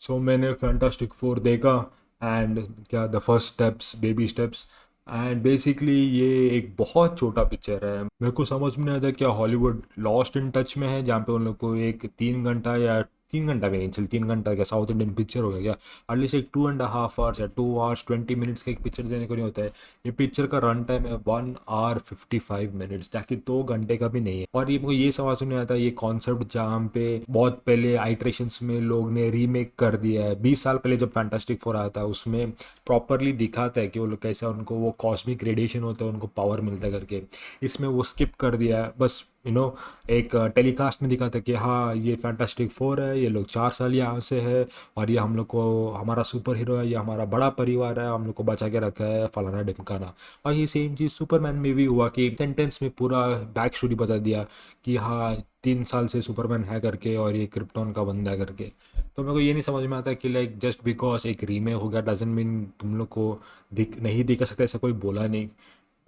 सो मैंने fantastic four देखा and क्या the first steps baby steps and basically ये एक बहुत छोटा पिक्चर है। मेरे को समझ में नहीं आता क्या हॉलीवुड लॉस्ट इन टच में है, जहाँ पे उन लोग को एक 3 घंटा या 3 घंटा भी नहीं, चल 3 घंटा क्या साउथ इंडियन पिक्चर हो गया क्या, एटलीस्ट एक 2.5 आवर्स या 2 आवर्स 20 मिनट्स का एक पिक्चर देने को नहीं होता है। ये पिक्चर का रन टाइम है 1 hour 55 मिनट्स, ताकि 2 घंटे का भी नहीं है। और ये मुझे ये समझ में नहीं आता, ये कॉन्सेप्ट जहाँ पे बहुत पहले आइट्रेशंस में लोग ने रीमेक कर दिया है। 20 साल पहले जब फैंटास्टिक फोर आया था उसमें प्रॉपरली दिखाता है कि वो लोग कैसा उनको वो कॉस्मिक रेडिएशन होता है, उनको पावर मिलता है करके। इसमें वो स्किप कर दिया है बस। एक टेलीकास्ट में दिखा था कि हाँ ये फैंटास्टिक फोर है, ये लोग 4 साल यहाँ से है और ये हम लोग को हमारा सुपर हीरो है, ये हमारा बड़ा परिवार है, हम लोग को बचा के रखा है फलाना ढिमकाना। और ये सेम चीज़ सुपरमैन में भी हुआ कि सेंटेंस में पूरा बैक स्टोरी बता दिया कि हाँ 3 साल से सुपरमैन है करके और ये क्रिप्टॉन का बंदा है करके। तो मेरे को ये नहीं समझ में आता कि लाइक जस्ट बिकॉज एक रीमेक हो गया डजंट मीन तुम लोग को दिख नहीं दिखा सकता, ऐसा कोई बोला नहीं।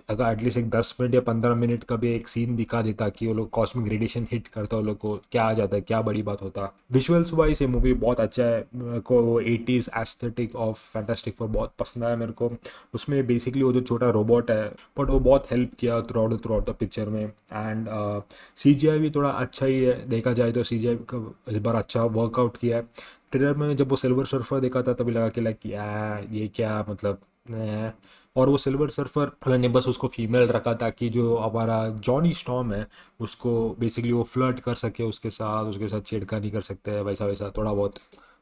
अगर एटलीस्ट एक 10 मिनट या 15 मिनट का भी एक सीन दिखा देता कि वो लोग कॉस्मिक रेडिएशन हिट करता, वो लोग को क्या आ जाता है, क्या बड़ी बात होता। विजुअल्स वाइज ये मूवी बहुत अच्छा है। मेरे को 80s aesthetic of fantastic four बहुत पसंद आया मेरे को। उसमें बेसिकली वो जो छोटा रोबोट है बट वो बहुत हेल्प किया थ्रू आउट द पिक्चर में। एंड CGI भी थोड़ा अच्छा ही है, देखा जाए तो CGI का इस बार अच्छा वर्कआउट किया है। ट्रेलर में जब वो सिल्वर सर्फर देखा था तभी लगा कि लाइक ये क्या मतलब eh। और वो सिल्वर सर्फर वाले ने बस उसको फीमेल रखा ताकि जो हमारा जॉनी स्टॉर्म है उसको बेसिकली वो फ्लर्ट कर सके उसके साथ छेड़खानी कर सकते हैं, वैसा वैसा थोड़ा बहुत।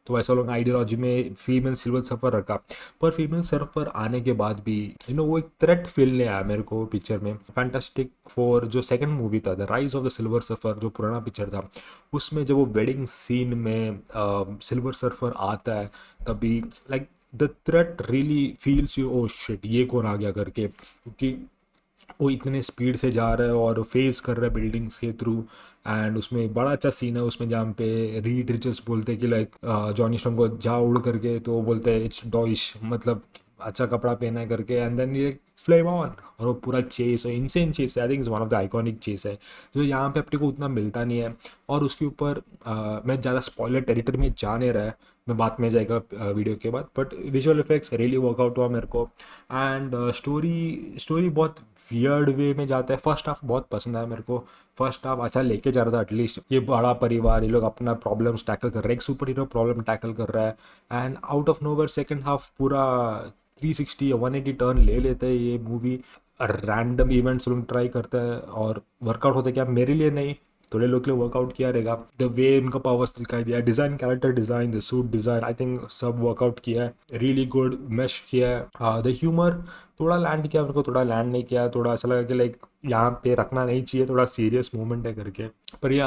तो वैसा लोग आइडियोलॉजी में फीमेल सिल्वर सर्फर रखा। पर फीमेल सर्फर आने के बाद भी वो एक थ्रेट फील नहीं आया मेरे को पिक्चर में। फैंटास्टिक फोर जो सेकंड मूवी था the rise of the silver surfer जो पुराना पिक्चर था, उसमें जब वो वेडिंग सीन में सिल्वर सर्फर आता है तभी like the threat really feels you oh shit ये कौन आ गया करके, क्योंकि वो इतने स्पीड से जा रहा है और फेस कर रहा है बिल्डिंग्स के थ्रू। एंड उसमें बड़ा अच्छा सीन है उसमें जहाँ पे रीड रिचर्स बोलते हैं कि लाइक जॉनी स्टॉर्म को जा उड़ करके, तो वो बोलते हैं इट्स डॉइश मतलब अच्छा कपड़ा पहना है करके, एंड देन ये फ्लेम ऑन और वो पूरा चेस है, इनसेन चेस है। I think is one of the iconic chase है जो यहाँ पे अपने को उतना मिलता नहीं है। और उसके ऊपर मैं ज़्यादा स्पॉइलर टेरिटरी में जा नहीं रहा है, मैं बात में जाएगा वीडियो के बाद। But visual effects really workout हुआ मेरे को। एंड स्टोरी स्टोरी बहुत वियर्ड वे में जाता है। फर्स्ट हाफ बहुत पसंद आया मेरे को। फर्स्ट हाफ अच्छा लेके जा रहा था, एटलीस्ट ये बड़ा परिवार ये लोग अपना प्रॉब्लम्स टैकल कर रहे हैं, एक सुपर हीरो प्रॉब्लम टैकल कर रहा है। And out of nowhere second half पूरा 360 या 180 टर्न ले लेते हैं ये मूवी। रैंडम इवेंट्स लोग ट्राई करता है और वर्कआउट होता है, क्या मेरे लिए नहीं थोड़े लोग के लिए वर्कआउट किया रहेगा। द वे उनका पावर्स दिखाई दिया, design character design the suit design I think सब वर्कआउट किया है, रियली गुड मैश किया है। द ह्यूमर थोड़ा लैंड किया मेरे को, थोड़ा लैंड नहीं किया, थोड़ा ऐसा लगा कि लाइक यहाँ पे रखना नहीं चाहिए, थोड़ा सीरियस मोमेंट है करके। पर या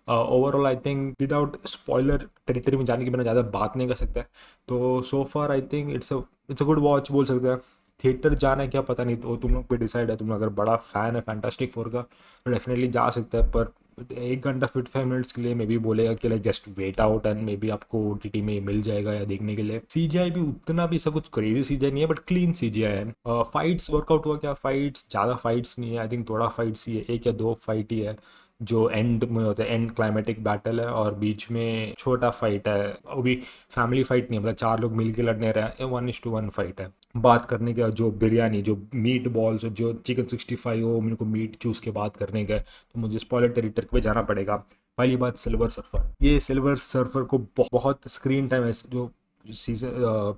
overall I think without spoiler territory में जाने के बिना ज़्यादा बात नहीं कर सकते। तो so far I think it's a good watch बोल सकते हैं। थिएटर जाना है क्या पता नहीं, तो तुम लोग पे डिसाइड है। तुम लोग अगर बड़ा फ़ैन है फैंटास्टिक फोर का तो डेफिनेटली जा सकता है। पर 1 घंटा 55 मिनट्स के लिए मे बी बोलेगा कि like just wait out and maybe आपको OTT में मिल जाएगा या देखने के लिए। CGI भी उतना भी ऐसा कुछ क्रेजी CGI नहीं है बट क्लीन CGI है। फाइट्स वर्कआउट हुआ क्या, फाइट्स ज़्यादा फाइट्स नहीं है, आई थिंक थोड़ा फाइट्स ही है, 1 या 2 फाइट ही है जो एंड में होता है। एंड क्लाइमेटिक बैटल है और बीच में छोटा फाइट है, वो भी फैमिली फाइट नहीं है, मतलब 4 लोग मिल के लड़ने रहे हैं, 1:1 फाइट है। बात करने का जो बिरयानी जो मीट बॉल्स जो चिकन 65 हो, मेरे को मीट चूस के बात करने का है, तो मुझे स्पॉइलर टेरिटरी पे जाना पड़ेगा। पहली बात सिल्वर सर्फर, ये सिल्वर सर्फर को बहुत स्क्रीन टाइम है। जो सीजन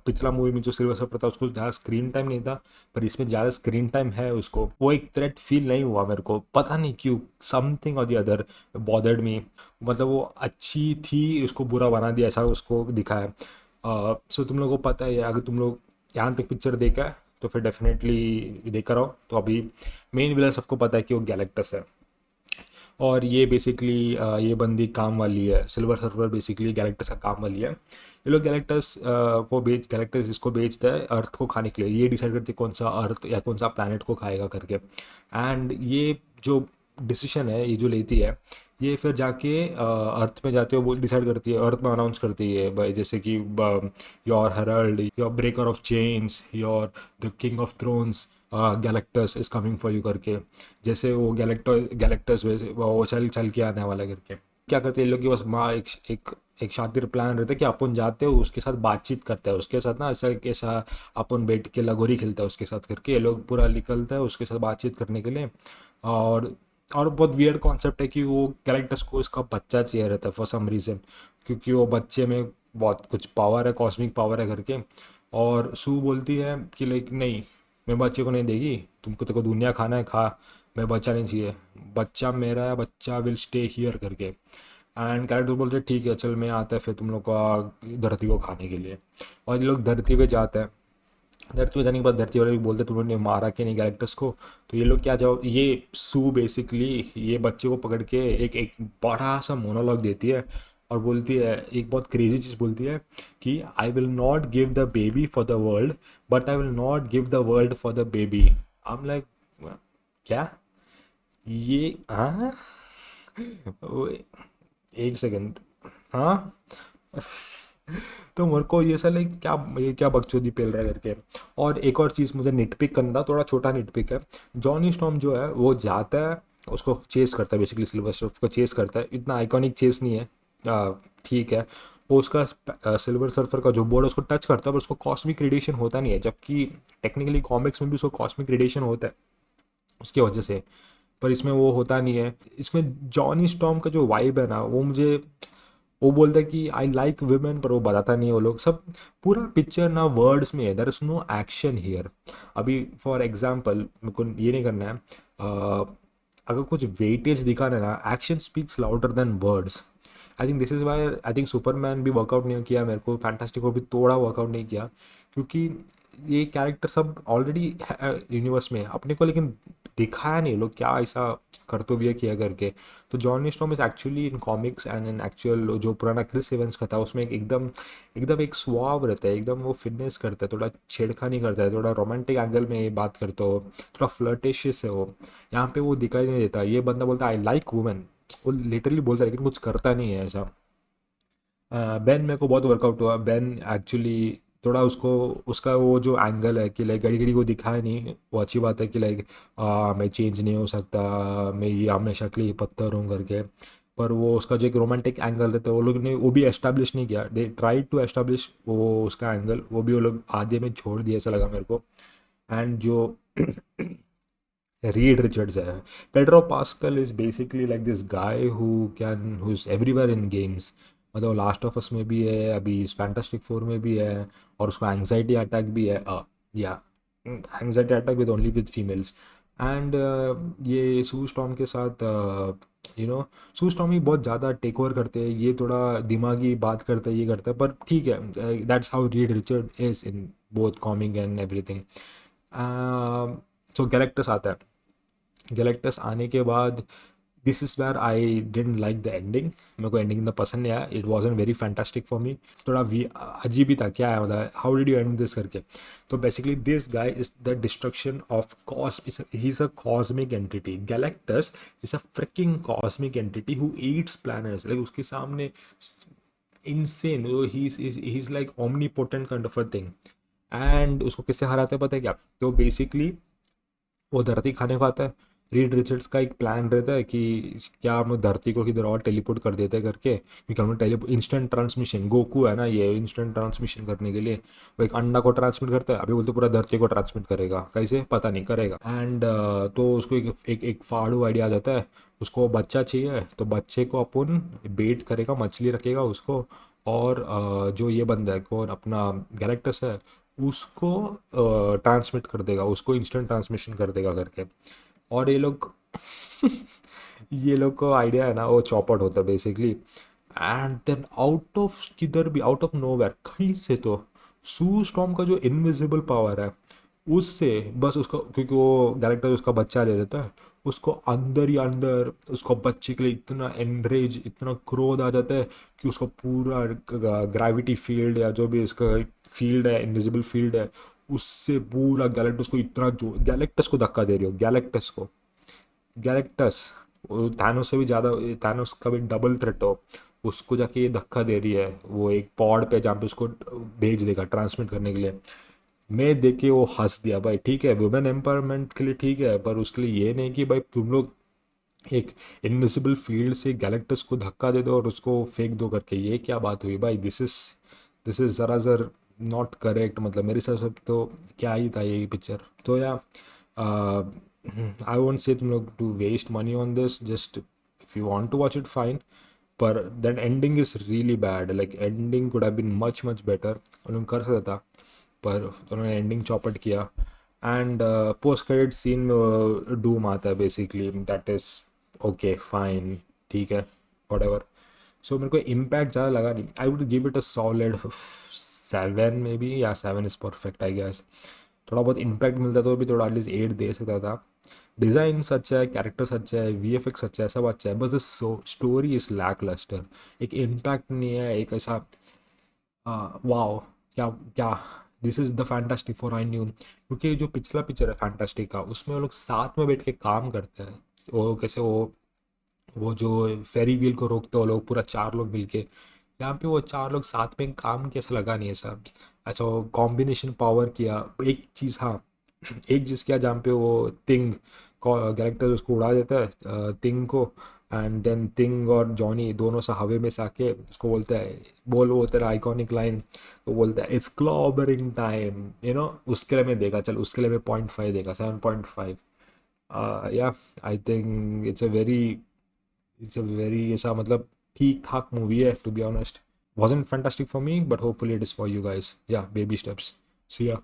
पिछला मूवी में जो सिल्वर सर्फर था उसको ज़्यादा स्क्रीन टाइम नहीं था, पर इसमें ज़्यादा स्क्रीन टाइम है उसको। वो एक थ्रेट फील नहीं हुआ मेरे को, पता नहीं क्यों, समथिंग और दी अदर बॉदर्ड मी। मतलब वो अच्छी थी उसको बुरा बना दिया ऐसा उसको दिखाया। सो तुम लोगों को पता है अगर तुम लोग यहाँ तक पिक्चर देखा है तो फिर डेफिनेटली देखकर आओ। तो अभी मेन विलन सबको पता है कि वो गैलेक्टस है। और ये बेसिकली ये बंदी काम वाली है, सिल्वर सर्फर बेसिकली गैलेक्टस का काम वाली है। ये लोग गैलेक्टस इसको बेचता है अर्थ को खाने के लिए, ये डिसाइड करती है कौन सा अर्थ या कौन सा प्लानट को खाएगा करके। एंड ये जो डिसीजन है ये जो लेती है ये फिर जाके अर्थ में जाते हो वो डिसाइड करती है, अर्थ में अनाउंस करती है भाई, जैसे कि your herald your breaker of chains your the king of thrones Galactus is coming for you करके। जैसे वो गैलेक्टस वैसे वो चल चल के आने वाला करके क्या करते हैं इन लोग के पास माँ एक एक शातिर प्लान रहता है कि अपन जाते हो उसके साथ बातचीत करते हैं उसके साथ ना, ऐसा कैसा अपन बैठ के लगोरी खेलता है उसके साथ करके, ये लोग पूरा निकलता है उसके साथ बातचीत करने के लिए। और और बहुत वियर्ड कॉन्सेप्ट है कि वो कैरेक्टर्स को उसका बच्चा चाहिए रहता है फॉर सम रीज़न, क्योंकि वो बच्चे में बहुत कुछ पावर है, कॉस्मिक पावर है करके। और सू बोलती है कि लाइक नहीं, मैं बच्चे को नहीं देगी, तुमको तेरे को दुनिया खाना है खा, मैं बच्चा नहीं चाहिए, बच्चा मेरा है, बच्चा विल स्टे हियर करके। एंड कैरेक्टर बोलते ठीक है चल मैं आता है फिर तुम लोग का धरती को खाने के लिए। और ये लोग धरती पे जाते हैं, धरती पे जाने के बाद धरती वाले लोग बोलते हैं तुमने मारा कि नहीं कैरेक्टर्स को। तो ये लोग क्या जवाब, ये सू बेसिकली ये बच्चे को पकड़ के एक एक बड़ा सा मोनोलॉग देती है और बोलती है एक बहुत क्रेजी चीज़ बोलती है कि I will not give the baby for the world, but I will not give the world for the baby. I am like क्या ये, हाँ एक सेकेंड, हाँ तो मेरे को ये सा लाइक क्या, ये क्या बकचोदी पेल रहा है करके। और एक और चीज़ मुझे निटपिक करना, थोड़ा छोटा निटपिक है, जॉनी स्टॉर्म जो है वो जाता है उसको चेस करता है, बेसिकली सिल्वर सर्फ को चेस करता है, इतना आइकॉनिक चेस नहीं है, ठीक है। वो उसका सिल्वर सर्फर का जो बोर्ड है उसको टच करता है पर उसको कॉस्मिक रेडिएशन होता नहीं है, जबकि टेक्निकली कॉमिक्स में भी उसको कॉस्मिक रेडिएशन होता है उसकी वजह से, पर इसमें वो होता नहीं है। इसमें जॉनी स्टॉर्म का जो वाइब है ना वो मुझे, वो बोलता है कि आई लाइक वुमेन, पर वो बताता नहीं है वो लोग सब। पूरा पिक्चर ना वर्ड्स में है, there is no action here. अभी फॉर एग्जांपल मेरे को ये नहीं करना है, अगर कुछ वेटेज दिखाना है ना, action speaks louder than words. I think this is why I think Superman भी वर्कआउट नहीं किया मेरे को, फैंटास्टिक को भी थोड़ा वर्कआउट नहीं किया, क्योंकि ये कैरेक्टर सब ऑलरेडी यूनिवर्स में है अपने को, लेकिन दिखाया नहीं लोग क्या ऐसा कर्तव्य किया करके। तो John storm is actually in comics and in actual जो पुराना क्रिस इवेंट्स का था उसमें एकदम एकदम एक स्वाव रहता है, एकदम वो फिटनेस करता है, थोड़ा छेड़खानी करता है, थोड़ा रोमांटिक एंगल में ये बात करता हो, थोड़ा फ्लर्टेशियस है वो। यहाँ पे वो दिखाई नहीं देता, ये बंदा बोलता है आई लाइक वुमेन, वो लिटरली बोलता है लेकिन कुछ करता नहीं है ऐसा। बेन मेरे को बहुत वर्कआउट हुआ, बेन एक्चुअली थोड़ा उसको, उसका वो जो एंगल है कि लाइक घड़ी घड़ी को दिखाया नहीं, वो अच्छी बात है कि लाइक मैं चेंज नहीं हो सकता, मैं ये हमेशा के लिए पत्थर हूँ करके। पर वो उसका जो एक रोमांटिक एंगल रहता है वो लोग ने वो भी एस्टैब्लिश नहीं किया, दे ट्राई टू एस्टैब्लिश वो उसका एंगल, वो भी वो लोग आधे में छोड़ दिए ऐसा लगा मेरे को। एंड जो रीड रिचर्ड्स है, Pedro pascal is basically like this guy who is everywhere in games, मतलब लास्ट ऑफ अस में भी है, अभी इस फैंटास्टिक फोर में भी है, और उसको एंग्जाइटी अटैक भी है, या anxiety attack with only with females. And ये सू स्टॉर्म के साथ सू स्टॉर्म ही बहुत ज़्यादा टेक ओवर करते हैं, ये थोड़ा दिमागी बात करता है, ये करता है, पर ठीक है, that's how read Richard is in both comic and everything. So Galactus आता है, गैलेक्टस आने के बाद this is where I didn't like the ending, मेरे को एंडिंग इतना पसंद नहीं आया, it wasn't very fantastic for me, थोड़ा वी अजीब ही था, क्या है मतलब how did you end this करके। तो basically this guy is the destruction of cos, he is a cosmic entity, Galactus is a fricking cosmic entity who Yeats planets, like उसके सामने insane, he is like omnipotent kind of a thing. And उसको किससे हराते हैं पता है क्या, तो basically वो धरती खाने को आता है। रीड रिचर्ड्स का एक प्लान रहता है कि क्या हम धरती को किधर और टेलीपोर्ट कर देते हैं करके, क्योंकि हम लोग इंस्टेंट ट्रांसमिशन, गोकू है ना ये, इंस्टेंट ट्रांसमिशन करने के लिए वो एक अंडा को ट्रांसमिट करता है, अभी बोलते पूरा धरती को ट्रांसमिट करेगा, कैसे पता नहीं करेगा। एंड तो उसको एक फाड़ू आइडिया आ जाता है, उसको बच्चा चाहिए, तो बच्चे को अपन बेट करेगा, मछली रखेगा उसको, और जो ये बंदा है कौन अपना गैलेक्टस है उसको ट्रांसमिट कर देगा, उसको इंस्टेंट ट्रांसमिशन कर देगा करके। और ये लोग ये लोग को आइडिया है ना वो चॉपआउट होता है basically. And then out of किधर भी, आउट ऑफ नोवेयर कहीं से, तो सू स्टॉर्म का जो इनविजिबल पावर है उससे बस उसका, क्योंकि वो गैरेक्टर उसका बच्चा ले लेता है, उसको अंदर ही अंदर उसको बच्चे के लिए इतना एनरेज, इतना क्रोध आ जाता है कि उसका पूरा ग्रेविटी फील्ड या जो भी उसका फील्ड है, इनविजिबल फील्ड है, उससे पूरा गैलेक्टस को इतना जो, गैलेक्टस को धक्का दे रही हो, गैलेक्टस को, गैलेक्टस थैनोस से भी ज़्यादा, थैनोस का भी डबल थ्रेट हो, उसको जाके ये धक्का दे रही है वो एक पॉड पे जहाँ पे उसको भेज देगा ट्रांसमिट करने के लिए। मैं देख के वो हंस दिया भाई, ठीक है वुमेन एम्पावरमेंट के लिए ठीक है, पर उसके लिए ये नहीं कि भाई तुम लोग एक इनविजिबल फील्ड से गैलेक्टस को धक्का दे दो और उसको फेंक दो करके, ये क्या बात हुई भाई? दिस इज़ ज़रा ज़र नॉट करेक्ट, मतलब मेरे हिसाब से तो क्या ही था ये पिक्चर। तो या आई वोंट से तुम लोग to waste money on this, just if you want to watch it fine, पर that ending is really bad, like ending could have been much much better, उन्होंने कर सकता था, पर उन्होंने एंडिंग चौपट किया। एंड पोस्ट क्रेडिट सीन में डूम आता है basically, that is okay fine, ठीक है, वट एवर। सो मेरे को इम्पैक्ट ज़्यादा लगा नहीं, I would give it a solid 7 may be, या 7 इज़ परफेक्ट आई गेस। थोड़ा बहुत इम्पैक्ट मिलता तो भी थोड़ा एटलीस्ट 8 दे सकता था। डिज़ाइन अच्छा है, कैरेक्टर्स अच्छा है, VFX अच्छा है, सब अच्छा है, बस the story is lacklustre. एक इम्पैक्ट नहीं है, एक ऐसा वाओ, क्या क्या, this is the fantastic four I knew. क्योंकि जो पिछला पिक्चर है फैंटास्टिक का, उसमें वो लोग साथ में बैठ के काम करते हैं, वो कैसे वो जो फेरी व्हील को रोकते हो लोग पूरा 4 लोग मिलके, यहाँ पे वो 4 लोग साथ में काम कैसा लगा नहीं ऐसा। अच्छा वो कॉम्बिनेशन पावर किया, एक चीज़ हाँ, एक चीज़ किया जहाँ पे वो तिंग कैरेक्टर उसको उड़ा देता है तिंग को, एंड देन तिंग और जॉनी दोनों से हवा में से आके उसको बोलता है, बोल वो तेरा आइकॉनिक लाइन, वो बोलता है इट्स क्लॉबरिंग टाइम, उसके लिए मैं देगा, चल उसके लिए मैं 0.5 देगा, 7.5। या I think it's a very ऐसा मतलब ठीक ठाक मूवी है to be honest. Wasn't fantastic for me, but hopefully it is for you guys. Yeah, baby steps. See ya.